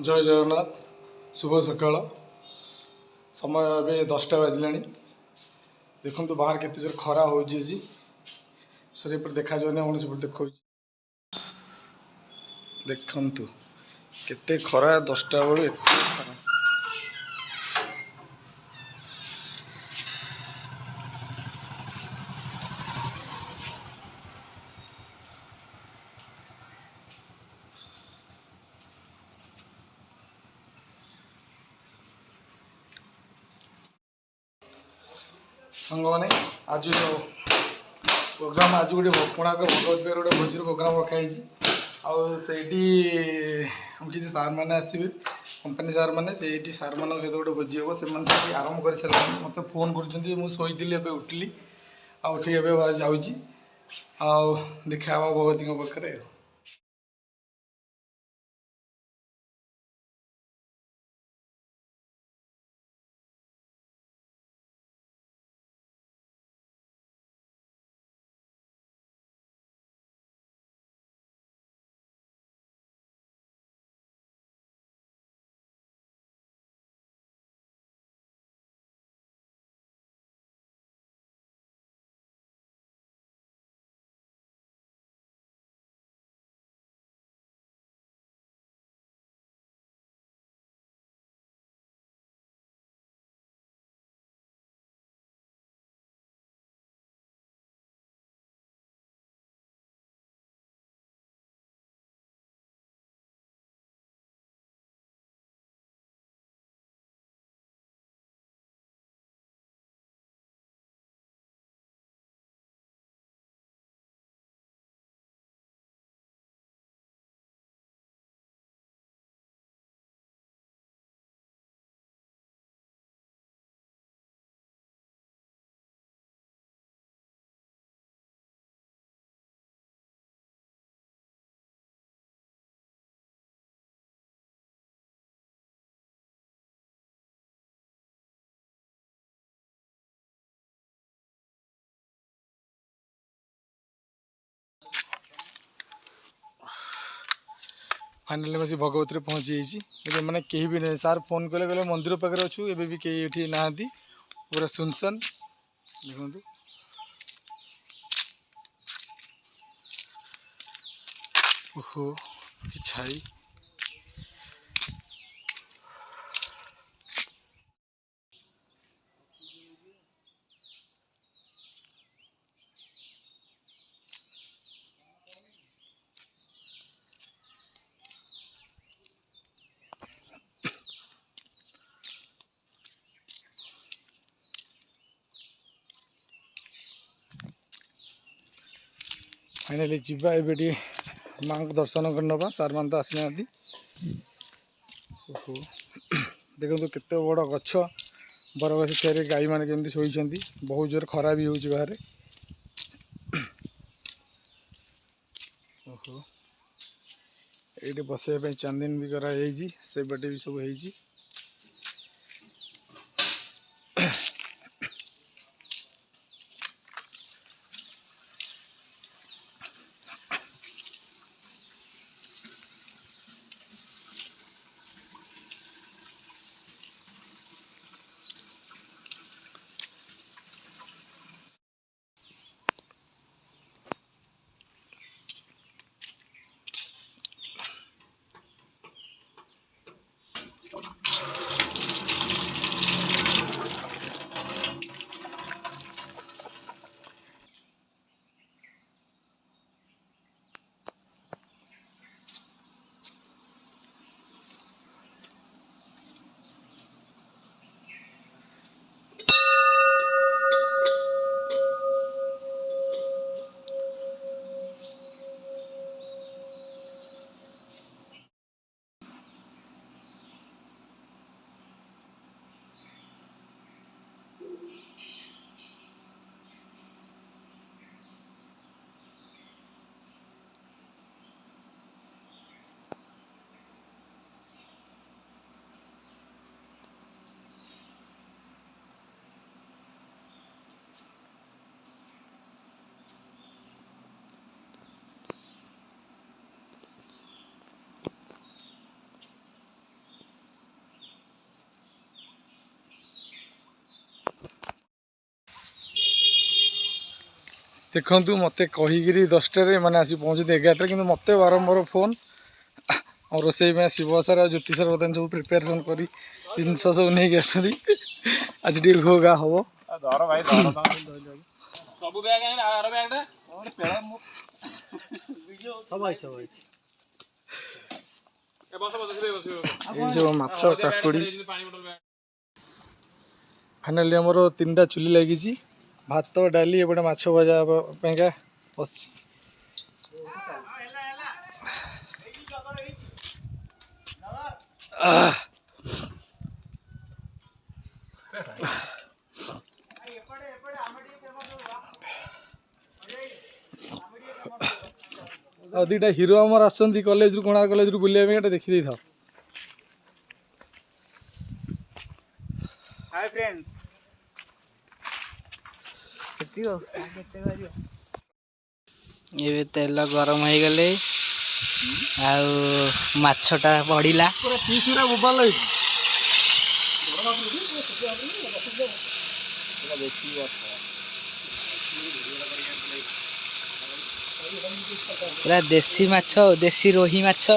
जय जगन्नाथ शुभ सकाळ समय ए 10टा बाजिला देखु बाहर केते जोर खरा हो सर देखा जाऊनी सब देखा देखु केते खरा 10टा बेलू एत खरा सांग मैंने आज प्रोग्राम आज गोटे कोणार्क भगवत गोटे भोजी प्रोग्राम रखाई आईटी किसी सार मैंने आसवे कंपानी सार मैंने से सार मान सहित गोटे भोजी हम से आरंभ कर सारे मत फोन कर शोली उठिली उठिक जाऊँगी देखा भगवती पाखे फाइनाली मैं भगवती पहुँची जाइए मैंने कहीं भी नहीं सार फोन कले कले मंदिर पाखे अच्छु एबे भी कहीं ये ना पूरा सुनसान देखो ओहो छाई फाइनाली जीवा ए माँ को दर्शन कर नवा सार मान तो आसी ना ओहो देखो केते बड़ गछ बरगछ छेरे गाई मैंने केमती शोई बहुत जोर खरा भी होची बाहर ओहो ये बसवाई चांदिन भी कराई से बटे भी सब है देखु मत कहीकि 10टार मैंने आसी पहुँचते 11टार कि मत बारंबार फोन और रोसई में शिव सर और ज्योति सर बता सब प्रिपेरेसन कर जिनस सब नहीं आसती आज टे घो गा हम जो माछ काकुड़ी फाइनाली आमर 3टा चुली लगी भात डाली एपटे माछ भजा बस और 2टा हीरो आमर आसुँच कॉलेज रू कोणार्क कॉलेज रू बुलाया देखी था। हाय फ्रेंड्स ये तेल गरम हो गले माछटा बढ़ला पूरा देसी माछ देसी रोही माछ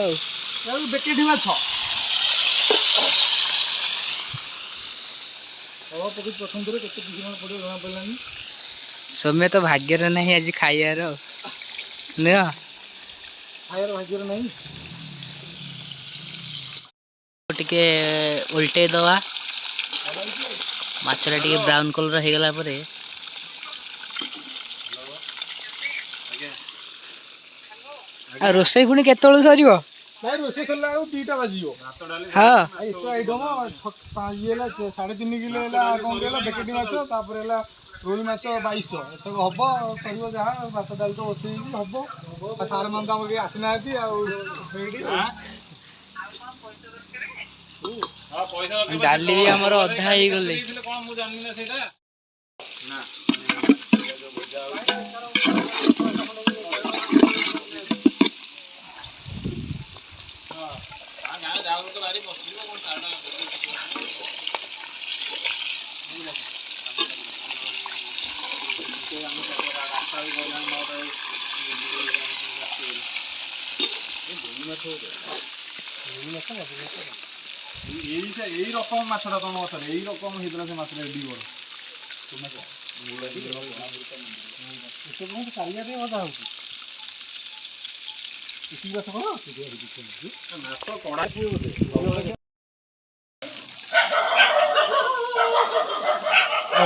समय तो भाग्य नहीं आज खाइबार नहीं टिके उल्टे दवा माछटा टिके ब्राउन कलर हो गला परे आ रोसई पुणी केतळु सरियो भाई रोषे सरला 2टा बाजियो हाँ एतो आइटम 3.5 किलो कौन कहला बेकेटी माछ तापर रोल माछ 2200 सब हम सर जहाँ भात डाल तो बसई हम सार मान तो आसना डाली भी हमर अधा ही गले यही रकम माछटा तुम कथर यही रकम होता से माछ एडी बड़ चाहिए मजा हो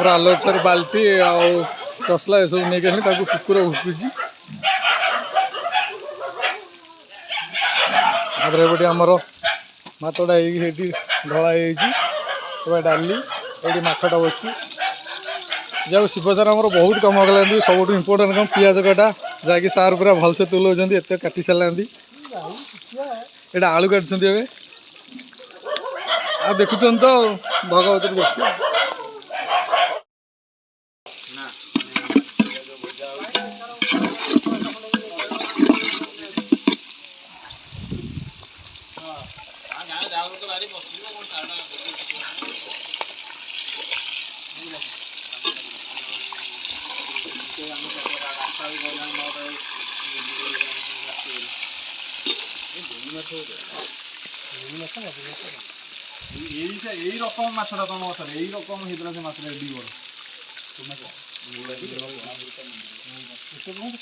आलोचर बाल्टी तसला ये सब नहीं कुकुर भुकुची एपटे आमर भातटा ये ढला डाली ये माछटा बस जब शिवसार आम बहुत कम कलांती सब इम्पोर्टाट कम पियाज कटा जहाँकि सार पूरा भलसे तुलाऊँ एत काटी सारा यहाँ आलू काटुंट आ देखुं तो भगवती दृष्टि यही रकम माछटा तुम कथर यही रकम होता से माछ एडी बड़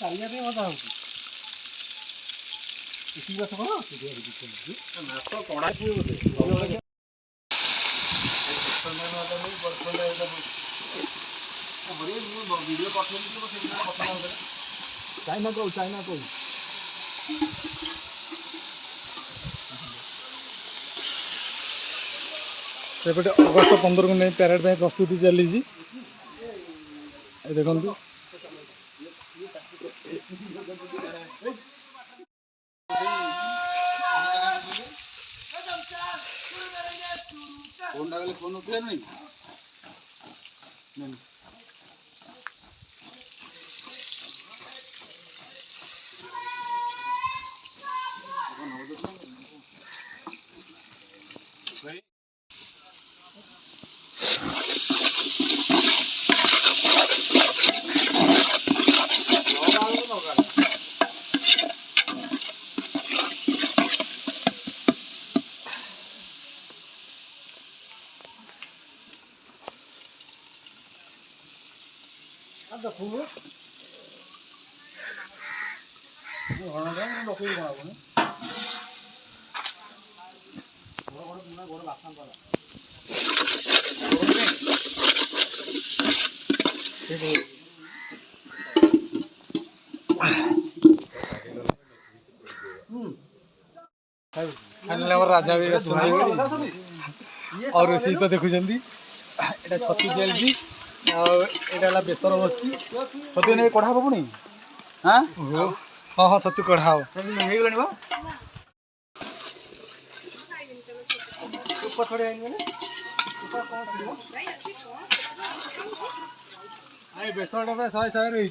चाहिए मजा हो चाइना को सेपटे अगस्ट 15 को नहीं पैरेड में प्रस्तुति चली देखु फोन उठे नहीं राजा भी और रोषे तो देखुं यहाँ छतु चलती आटा बेसर बस छतु नहीं कढ़ा हम पुणी हाँ हाँ हाँ छतु कढ़ा हो बेसरटा पूरा 100 रही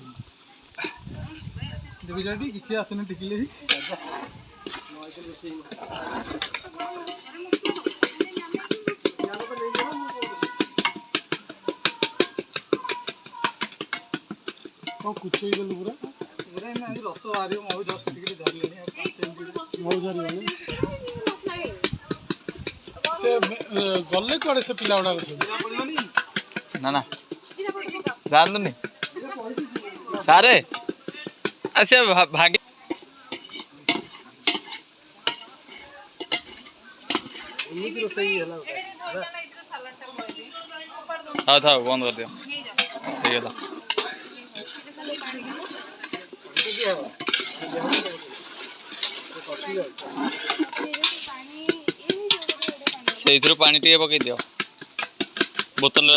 देखुं किसी आसुनी टिकिले कुछ गलु पूरा पूरा रस बाहर मऊ जस्ट से गले कड़े से पिला गुड़ा ना ना जाननी सारे अच्छा भाग्य हाँ था बंद कर दिया ठीक है से पानी टे पकई दियो बोतल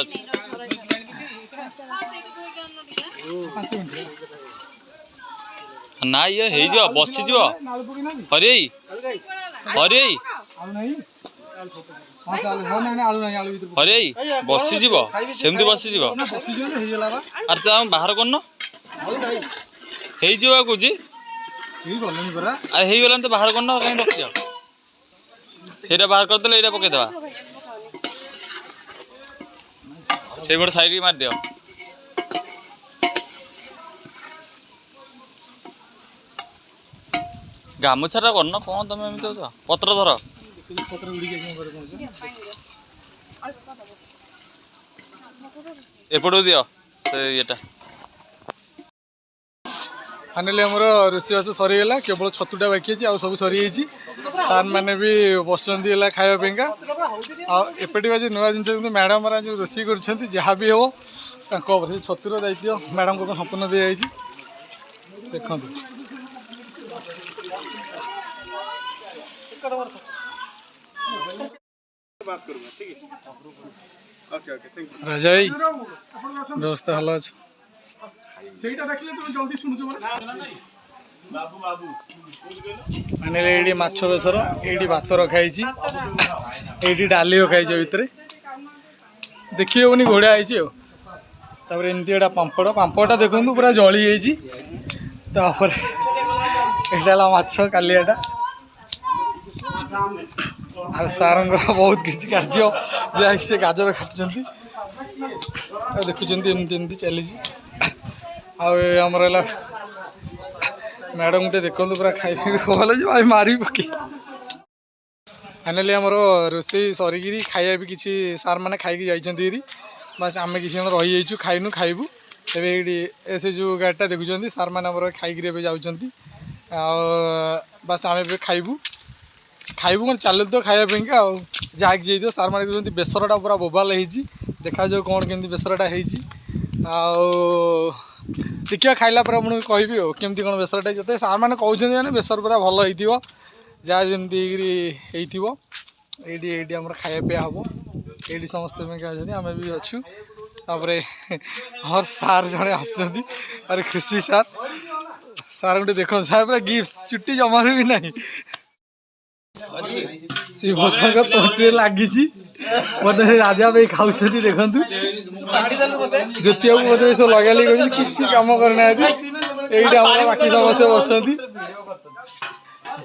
ना ये हो बसी हरे हरे हरे बसीज सेमती बसीज अरे तुम बाहर कर कौची गला तो बाहर करना कहीं रखी से बाहर करदे ये पकईदे से गोटे साइड मार दियो गामुछाटा कर कौन तुम एमती हो पत्र धर एपटू दियो से येटा फाइनाली आमर रोषेबास सरीगला केवल छतुटा बाकी अच्छी सब सरी सार मैंने भी बस खावापा आपेटे आज नुआ जिन मैडम आज रोषे कर जहाँ भी हो छतुर दायित्व मैडम को संपूर्ण दी जाए देखो राजा भाई व्यवस्था भल अच्छे मैंने ये माछ बेसर ये भात रखाई ये डाली रखाई भितर देखिए होनी घोड़ा है एमती एटा पांपड़ पांपड़ा देखो पूरा जली जापर यहाँ माछ कालियाटा सार बहुत किसी कार्य जहाँकि से गाजर काटुंट देखुं एमती चली आमर मैडम गोटे देखो पूरा खाई भल भाई मारी पकई फाइनाली आमर रोषे सरिकी खाया भी किसी सार मैंने खाई जाइए बस आम किसी जन रही खाइनु खाइबू तेरे ये जो गाड़ीटा देखुं सार मैंने खाई जाऊँ बस आम खाइबू खाइबू कौन चल तो खायापी जहाँकि जाइए सार मैंने कहते बेसरटा पूरा बोबाल हो देखा जो कौन केमती बेसरटा देखिए खाइला पर आपको कहबी केमती कौन बेसरटा जो सार मैंने कहते बेसर पूरा भल हो जहाँ जमी ये खाया पिया हम ये समस्त आम भी अच्छू तापर हर सार जड़े आसुँच अरे खुशी सार सार गोटे देख सार पूरा गिफ्ट चुट्टी जमार भी ना शिव तंटे लगी मत राजा भाई खाऊ देखु ज्योति मत सब लगे लगे किसी कम करना ये बाकी समस्ते बसती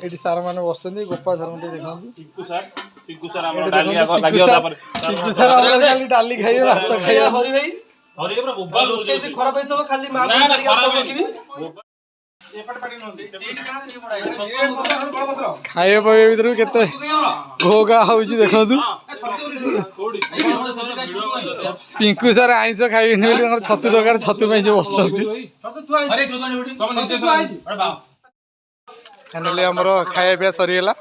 ये सार मैंने बस गोपा सार देखो डाली खाइए भात खाइए ଖାଇବା ପାଇବା ଭିତରେ କେତେ ଘୋଗା ହଉଛି ଦେଖନ୍ତୁ। ପିଙ୍କୁ ସାର୍ ଆଇଁଷ ଖାଇବେନି ବୋଲି ତାଙ୍କର ଛତୁ ଦରକାର, ଛତୁ ପାଇଁ ସେ ବସୁଛନ୍ତି। ଫାଇନାଲି ଆମର ଖାଇବା ପିଇବା ସରିଗଲା,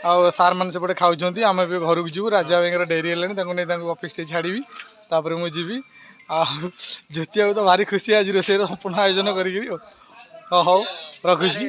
ଆଉ ସାର୍ ମାନେ ସେପଟେ ଖାଉଛନ୍ତି। ଆମେ ଏବେ ଘରକୁ ଯିବୁ, ରାଜା ଭାଇଙ୍କର ଡେରି ହେଲାଣି, ତାଙ୍କୁ ନେଇ ତାଙ୍କୁ ଅଫିସ୍ ଟିକେ ଛାଡ଼ିବି, ତାପରେ ମୁଁ ଯିବି। ଆଉ ଜ୍ୟୋତି ବାବୁ ତ ଭାରି ଖୁସି ଆଜି ରୋଷେଇର ସମ୍ପୂର୍ଣ୍ଣ ଆୟୋଜନ କରିକିରି। ହଉ ରଖୁଛି।